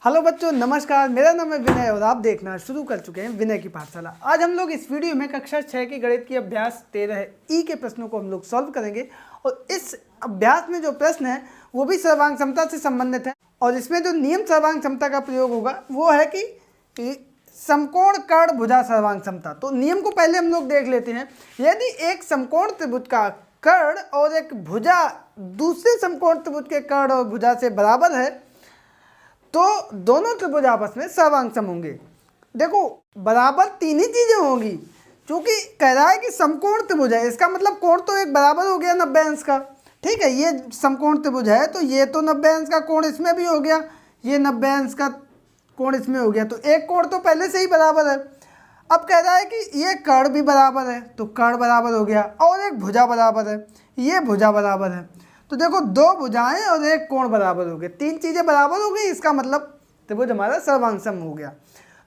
Hello बच्चों, नमस्कार। मेरा नाम है विनय और आप देखना शुरू कर चुके हैं विनय की पाठशाला। आज हम लोग इस वीडियो में कक्षा 6 की गणित की अभ्यास 13 ई के प्रश्नों को हम लोग सॉल्व करेंगे। और इस अभ्यास में जो प्रश्न है वो भी सर्वांग क्षमता से संबंधित है। और इसमें जो नियम सर्वांग क्षमता का प्रयोग होगा वो है कि समकोण कर्ण भुजा सर्वांग क्षमता। तो नियम को पहले हम लोग देख लेते हैं। यदि एक समकोण त्रिभुज का कर्ण और एक भुजा दूसरे समकोण त्रिभुज के कर्ण और भुजा से बराबर है तो दोनों त्रिभुज आपस में सर्वांग सम होंगे। देखो, बराबर तीन ही चीजें होंगी। क्योंकि कह रहा है कि समकोण त्रिभुज है, इसका मतलब कोण तो एक बराबर हो गया 90 अंश का। ठीक है, ये समकोण त्रिभुज है तो ये तो 90 अंश का कोण इसमें भी हो गया, ये 90 अंश का कोण इसमें हो गया, तो एक कोण तो पहले से ही बराबर है। अब कह रहा है कि ये कर्ण भी बराबर है तो कर्ण बराबर हो गया, और एक भुजा बराबर है, ये भुजा बराबर है। तो देखो, दो भुजाएं और एक कोण बराबर हो गए, तीन चीजें बराबर हो गई, इसका मतलब त्रिभुज हमारा सर्वांग सम हो गया।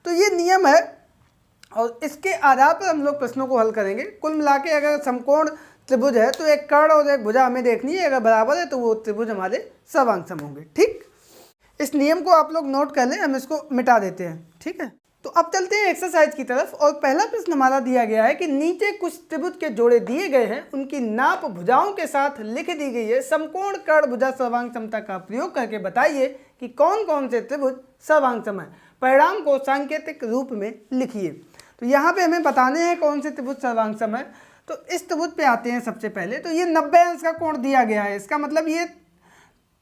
तो ये नियम है और इसके आधार पर हम लोग प्रश्नों को हल करेंगे। कुल मिला के अगर समकोण त्रिभुज है तो एक कर्ण और एक भुजा हमें देखनी है, अगर बराबर है तो वो त्रिभुज हमारे सर्वांग सम होंगे। ठीक, इस नियम को आप लोग नोट कर लें, हम इसको मिटा देते हैं। ठीक है, तो अब चलते हैं एक्सरसाइज की तरफ। और पहला प्रश्न हमारा दिया गया है कि नीचे कुछ त्रिभुज के जोड़े दिए गए हैं, उनकी नाप भुजाओं के साथ लिख दी गई है। समकोण कर्ण भुजा सर्वांग क्षमता का प्रयोग करके बताइए कि कौन कौन से त्रिभुज सर्वांग सम है। परिणाम को सांकेतिक रूप में लिखिए। तो यहाँ पे हमें बताने हैं कौन से त्रिभुज सर्वांग सम है। तो इस त्रिभुज पे आते हैं सबसे पहले। तो ये 90 अंश का कोण दिया गया है, इसका मतलब ये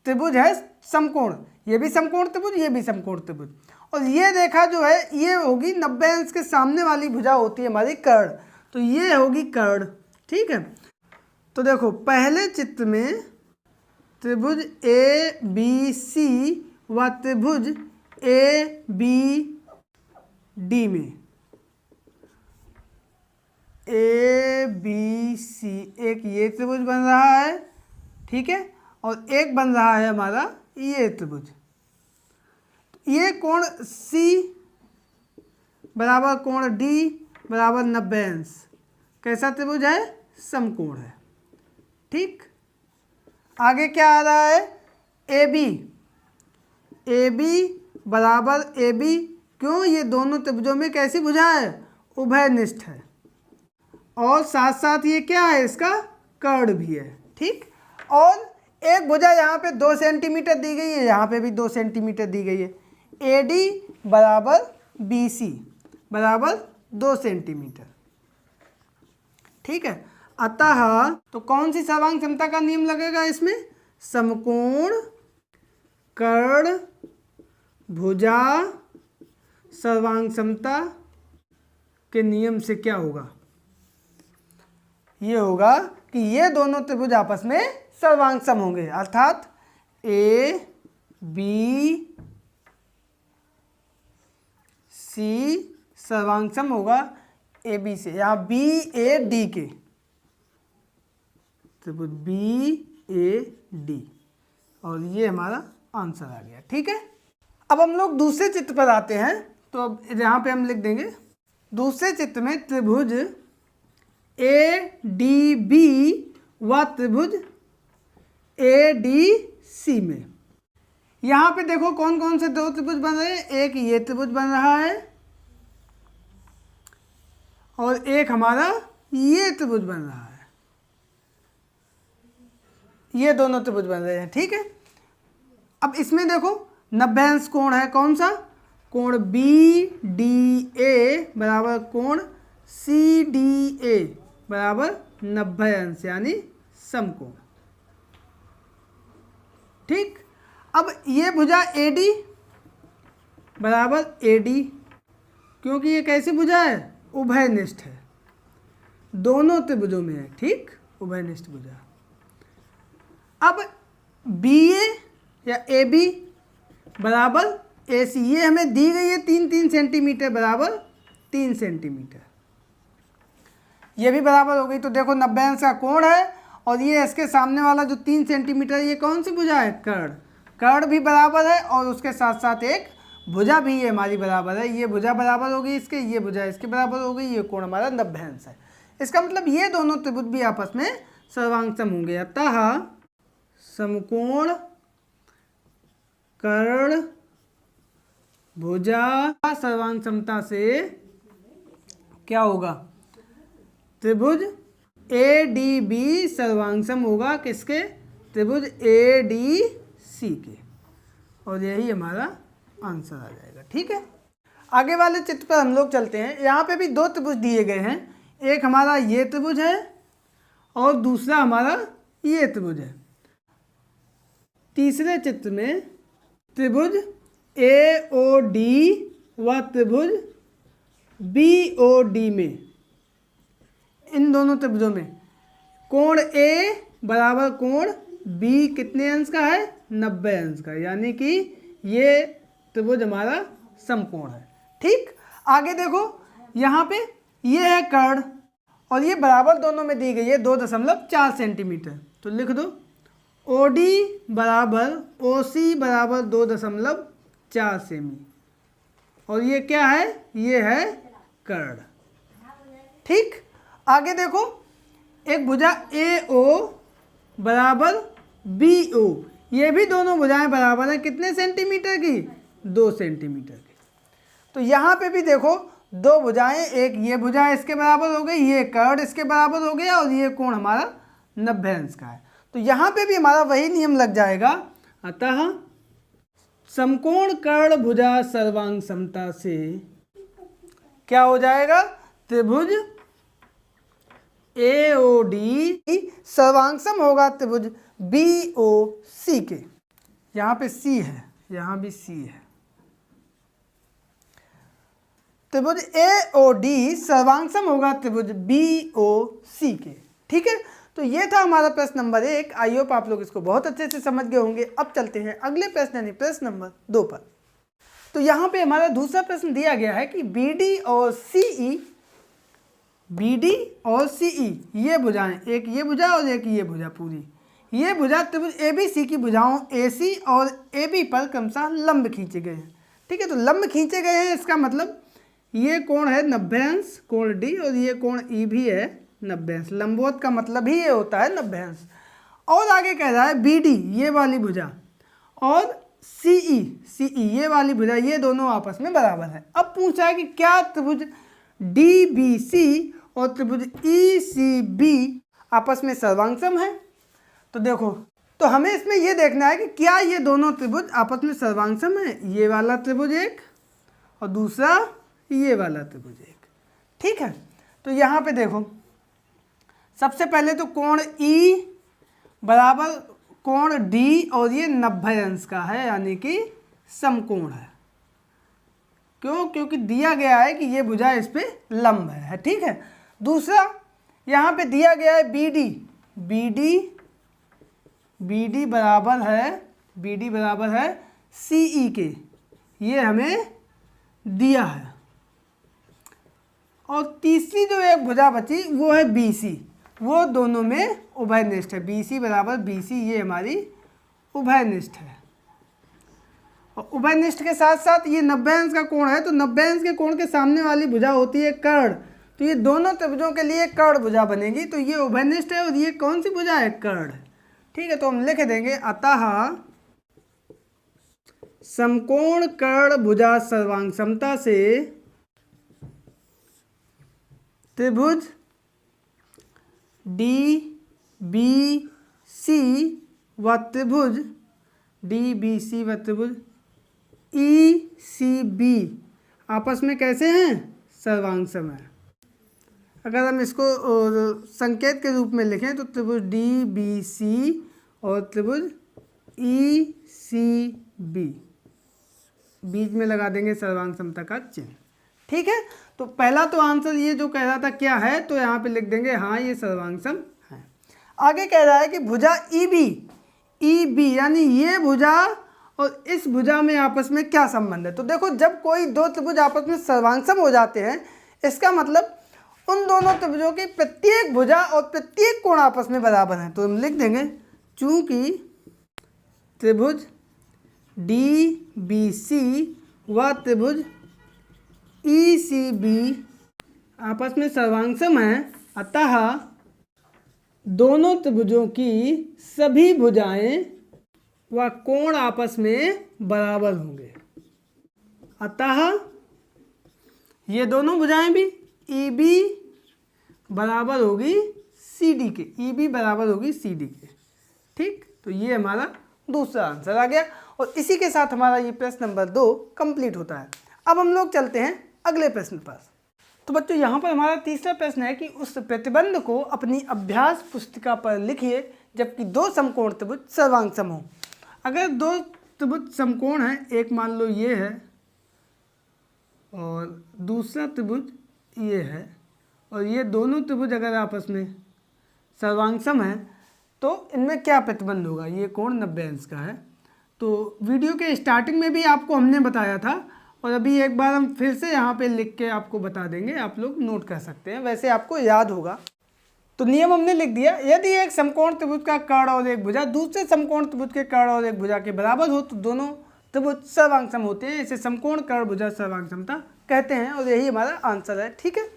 त्रिभुज है समकोण, ये भी समकोण त्रिभुज, ये भी समकोण त्रिभुज। और ये रेखा जो है ये होगी 90 अंश के सामने वाली भुजा होती है हमारी कर्ण, तो ये होगी कर्ण। ठीक है, तो देखो पहले चित्र में त्रिभुज ए बी सी व त्रिभुज ए बी डी में ए बी सी एक ये त्रिभुज बन रहा है, ठीक है, और एक बन रहा है हमारा ये त्रिभुज। ये कोण C बराबर कोण D बराबर 90 अंश कैसा त्रिभुज है? समकोण है। ठीक, आगे क्या आ रहा है? AB बराबर AB, क्यों? ये दोनों त्रिभुजों में कैसी भुजा है? उभयनिष्ठ है। और साथ साथ ये क्या है? इसका कर्ण भी है। ठीक, और एक भुजा यहाँ पे 2 सेंटीमीटर दी गई है, यहाँ पे भी 2 सेंटीमीटर दी गई है। AD बराबर BC बराबर 2 सेंटीमीटर। ठीक है, अतः तो कौन सी सर्वांग क्षमता का नियम लगेगा इसमें? समकोण कर्ण भुजा सर्वांग क्षमता के नियम से क्या होगा? ये होगा कि ये दोनों त्रिभुज आपस में सर्वांग सम होंगे, अर्थात ए बी सी सर्वांग सम होगा ए बी से। यहाँ बी ए डी के त्रिभुज बी ए डी, और ये हमारा आंसर आ गया। ठीक है, अब हम लोग दूसरे चित्र पर आते हैं। तो अब यहाँ पे हम लिख देंगे दूसरे चित्र में त्रिभुज ए डी बी व त्रिभुज ए डी सी में। यहाँ पे देखो कौन कौन से दो त्रिभुज बन रहे हैं। एक ये त्रिभुज बन रहा है और एक हमारा ये त्रिभुज बन रहा है, ये दोनों त्रिभुज बन रहे हैं। ठीक है, अब इसमें देखो 90 अंश कोण है, कौन सा? कोण बी डी ए बराबर कोण सी डी ए बराबर 90 अंश, यानी समकोण। ठीक, अब ये भुजा AD बराबर AD, क्योंकि ये कैसी भुजा है? उभयनिष्ठ है, दोनों त्रिभुजों में है। ठीक, उभयनिष्ठ भुजा। अब BA या AB बराबर AC, ये हमें दी गई है 3-3 सेंटीमीटर बराबर 3 सेंटीमीटर, ये भी बराबर हो गई। तो देखो 90 अंश का कोण है और ये इसके सामने वाला जो 3 सेंटीमीटर, ये कौन सी भुजा है? कर्ण। कर्ण भी बराबर है और उसके साथ साथ एक भुजा भी ये हमारी बराबर है। ये भुजा बराबर होगी इसके, ये भुजा इसके बराबर हो गई, ये कोण हमारा 90 अंश है। इसका मतलब ये दोनों त्रिभुज भी आपस में सर्वांग सम होंगे। अतः समकोण कर्ण भुजा सर्वांग समता से क्या होगा, त्रिभुज ADB सर्वांगसम होगा किसके, त्रिभुज ADC के, और यही हमारा आंसर आ जाएगा। ठीक है, आगे वाले चित्र पर हम लोग चलते हैं। यहाँ पे भी दो त्रिभुज दिए गए हैं, एक हमारा ये त्रिभुज है और दूसरा हमारा ये त्रिभुज है। तीसरे चित्र में त्रिभुज AOD व त्रिभुज BOD में, इन दोनों त्रिभुजों में कोण A बराबर कोण B कितने अंश का है, 90 अंश का, यानी कि ये त्रिभुज हमारा समकोण है। ठीक, आगे देखो यहाँ पे ये है कर्ण और ये बराबर दोनों में दी गई है 2.4 सेंटीमीटर, तो लिख दो OD बराबर OC बराबर 2.4 सेमी, और ये क्या है, ये है कर्ण। ठीक, आगे देखो एक भुजा AO बराबर BO, ये भी दोनों भुजाएं बराबर हैं कितने सेंटीमीटर की, 2 सेंटीमीटर की। तो यहाँ पे भी देखो दो भुजाएं, एक ये भुजा इसके बराबर हो गई, ये कर्ण इसके बराबर हो गया, और ये कोण हमारा 90 अंश का है। तो यहाँ पे भी हमारा वही नियम लग जाएगा। अतः समकोण कर्ण भुजा सर्वांग समता से क्या हो जाएगा, त्रिभुज AOD सर्वांगसम होगा त्रिभुज BOC के। यहाँ पे C है, यहाँ भी C है। त्रिभुज AOD सर्वांगसम होगा त्रिभुज BOC के। ठीक है, तो ये था हमारा प्रश्न नंबर 1। आई होप आप लोग इसको बहुत अच्छे से समझ गए होंगे। अब चलते हैं अगले प्रश्न यानी प्रश्न नंबर 2 पर। तो यहाँ पे हमारा दूसरा प्रश्न दिया गया है कि BD और CE ये भुजाएं, एक ये भुजा और एक ये भुजा, पूरी ये भुजा त्रिभुज ABC की भुजाओं AC और AB पर क्रमशः लंब खींचे गए हैं। ठीक है, तो लंब खींचे गए हैं, इसका मतलब ये कोण है 90 अंश कोण D, और ये कोण E भी है 90 अंश। लंबवत का मतलब ही ये होता है 90 अंश। और आगे कह रहा है BD ये वाली भुजा और CE ये वाली भुजा, ये दोनों आपस में बराबर है। अब पूछा है कि क्या त्रिभुज DBC और त्रिभुज ECB आपस में सर्वांगसम है। तो देखो, तो हमें इसमें ये देखना है कि क्या ये दोनों त्रिभुज आपस में सर्वांगसम है, ये वाला त्रिभुज एक और दूसरा ये वाला त्रिभुज एक। ठीक है, तो यहाँ पे देखो सबसे पहले तो कोण E बराबर कोण D और ये 90 अंश का है, यानी कि समकोण है। क्यों, क्योंकि दिया गया है कि ये भुजा इस पे लंब है। ठीक है, दूसरा यहाँ पे दिया गया है BD बराबर है CE के, ये हमें दिया है। और तीसरी जो एक भुजा बची वो है BC, वो दोनों में उभयनिष्ठ है। BC बराबर BC ये हमारी उभयनिष्ठ है। और उभयनिष्ठ के साथ साथ ये 90 अंश का कोण है, तो 90 अंश के कोण के सामने वाली भुजा होती है कर्ण, तो ये दोनों त्रिभुजों के लिए कर्ण भुजा बनेगी। तो ये उभयनिष्ठ है और ये कौन सी भुजा है, कर्ण। ठीक है, तो हम लिख देंगे अतः समकोण कर्ण भुजा सर्वांग समता से त्रिभुज DBC व त्रिभुज ECB आपस में कैसे हैं, सर्वांगसम है। अगर हम इसको संकेत के रूप में लिखें तो त्रिभुज DBC और त्रिभुज ECB बीच में लगा देंगे सर्वांग समता का चिन्ह। ठीक है, तो पहला तो आंसर ये जो कह रहा था क्या है, तो यहाँ पे लिख देंगे हाँ ये सर्वांगसम है। आगे कह रहा है कि भुजा EB यानी ये भुजा और इस भुजा में आपस में क्या संबंध है। तो देखो, जब कोई दो त्रिभुज आपस में सर्वांगसम हो जाते हैं, इसका मतलब उन दोनों त्रिभुजों की प्रत्येक भुजा और प्रत्येक कोण आपस में बराबर हैं। तो हम लिख देंगे चूंकि त्रिभुज DBC व त्रिभुज ECB आपस में सर्वांगसम हैं, अतः दोनों त्रिभुजों की सभी भुजाएं व कोण आपस में बराबर होंगे। अतः ये दोनों भुजाएं भी ई बी बराबर होगी सी डी के, ई बी बराबर होगी सी डी के। ठीक, तो ये हमारा दूसरा आंसर आ गया और इसी के साथ हमारा ये प्रश्न नंबर 2 कंप्लीट होता है। अब हम लोग चलते हैं अगले प्रश्न पर। तो बच्चों यहाँ पर हमारा तीसरा प्रश्न है कि उस प्रतिबंध को अपनी अभ्यास पुस्तिका पर लिखिए जबकि दो समकोण त्रिभुज सर्वांग सम हो। अगर दो त्रिभुज समकोण है, एक मान लो ये है और दूसरा त्रिभुज ये है, और ये दोनों त्रिभुज अगर आपस में सर्वांग सम है तो इनमें क्या प्रतिबंध होगा। ये कोण 90 अंश का है। तो वीडियो के स्टार्टिंग में भी आपको हमने बताया था और अभी एक बार हम फिर से यहाँ पे लिख के आपको बता देंगे, आप लोग नोट कर सकते हैं, वैसे आपको याद होगा। तो नियम हमने लिख दिया, यदि एक समकोण त्रिभुज का कर्ण और एक भुजा दूसरे समकोण त्रिभुज के कर्ण और एक भुजा के बराबर हो तो दोनों त्रिभुज सर्वांग सम होते हैं। इसे समकोण कर्ण भुजा सर्वांग समता कहते हैं और यही हमारा आंसर है। ठीक है,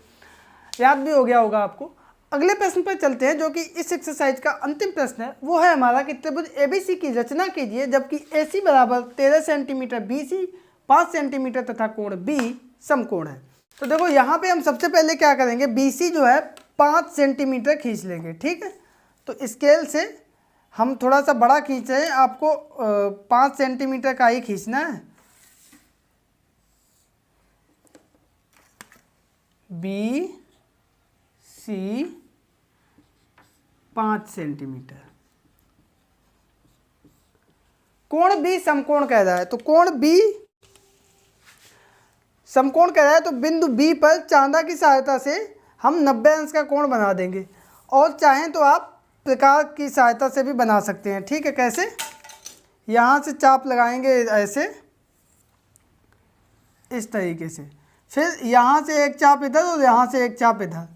याद भी हो गया होगा आपको। अगले प्रश्न पर चलते हैं जो कि इस एक्सरसाइज का अंतिम प्रश्न है। वो है हमारा कि त्रिभुज एबीसी की रचना कीजिए जबकि एसी बराबर 13 सेंटीमीटर, बीसी 5 सेंटीमीटर तथा कोण बी समकोण है। तो देखो यहाँ पे हम सबसे पहले क्या करेंगे, बीसी जो है 5 सेंटीमीटर खींच लेंगे। ठीक है, तो स्केल से हम थोड़ा सा बड़ा खींच रहे हैं, आपको 5 सेंटीमीटर का ही खींचना है। B C 5 centimetre. कोण बी समकोण कह रहा है, तो कोण बी समकोण कह रहा है तो बिंदु बी पर चांदा की सहायता से हम 90 अंश का कोण बना देंगे और चाहें तो आप प्रकार की सहायता से भी बना सकते हैं। ठीक है, कैसे, यहाँ से चाप लगाएंगे ऐसे, इस तरीके से, फिर यहाँ से एक चाप इधर और यहाँ से एक चाप इधर,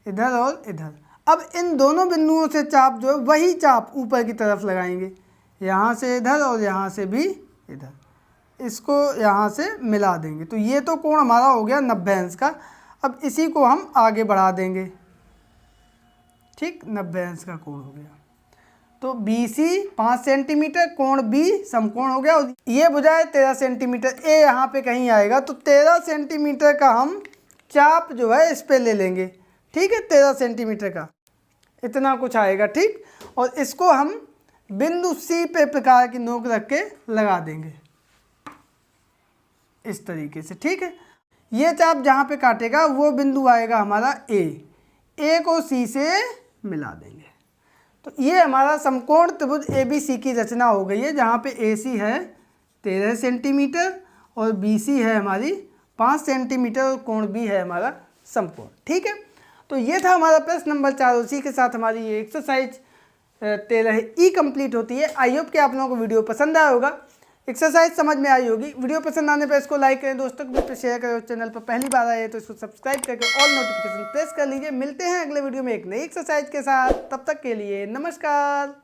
इधर और इधर। अब इन दोनों बिंदुओं से चाप जो है वही चाप ऊपर की तरफ लगाएंगे, यहाँ से इधर और यहाँ से भी इधर, इसको यहाँ से मिला देंगे। तो ये तो कोण हमारा हो गया 90 अंश का। अब इसी को हम आगे बढ़ा देंगे। ठीक, 90 अंश का कोण हो गया। तो BC 5 सेंटीमीटर, कोण B समकोण हो गया। ये भुजाएं 13 सेंटीमीटर, ए यहाँ पे कहीं आएगा तो 13 सेंटीमीटर का हम चाप जो है इस पे ले लेंगे। ठीक है, 13 सेंटीमीटर का इतना कुछ आएगा। ठीक, और इसको हम बिंदु C पे प्रकार की नोक रख के लगा देंगे इस तरीके से। ठीक है, ये चाप जहाँ पे काटेगा वो बिंदु आएगा हमारा ए को C से मिला देंगे। तो ये हमारा समकोण त्रिभुज ABC की रचना हो गई है, जहाँ पे AC है 13 सेंटीमीटर और BC है हमारी 5 सेंटीमीटर और कोण B है हमारा समकोण। ठीक है, तो ये था हमारा प्रश्न नंबर 4। उसी के साथ हमारी ये एक्सरसाइज 13E कंप्लीट होती है। आई होप कि आप लोगों को वीडियो पसंद आया होगा, एक्सरसाइज समझ में आई होगी। वीडियो पसंद आने पर इसको लाइक करें, दोस्तों को भी शेयर करें। चैनल पर पहली बार आए तो इसको सब्सक्राइब करके ऑल नोटिफिकेशन प्रेस कर लीजिए। मिलते हैं अगले वीडियो में एक नई एक्सरसाइज के साथ, तब तक के लिए नमस्कार।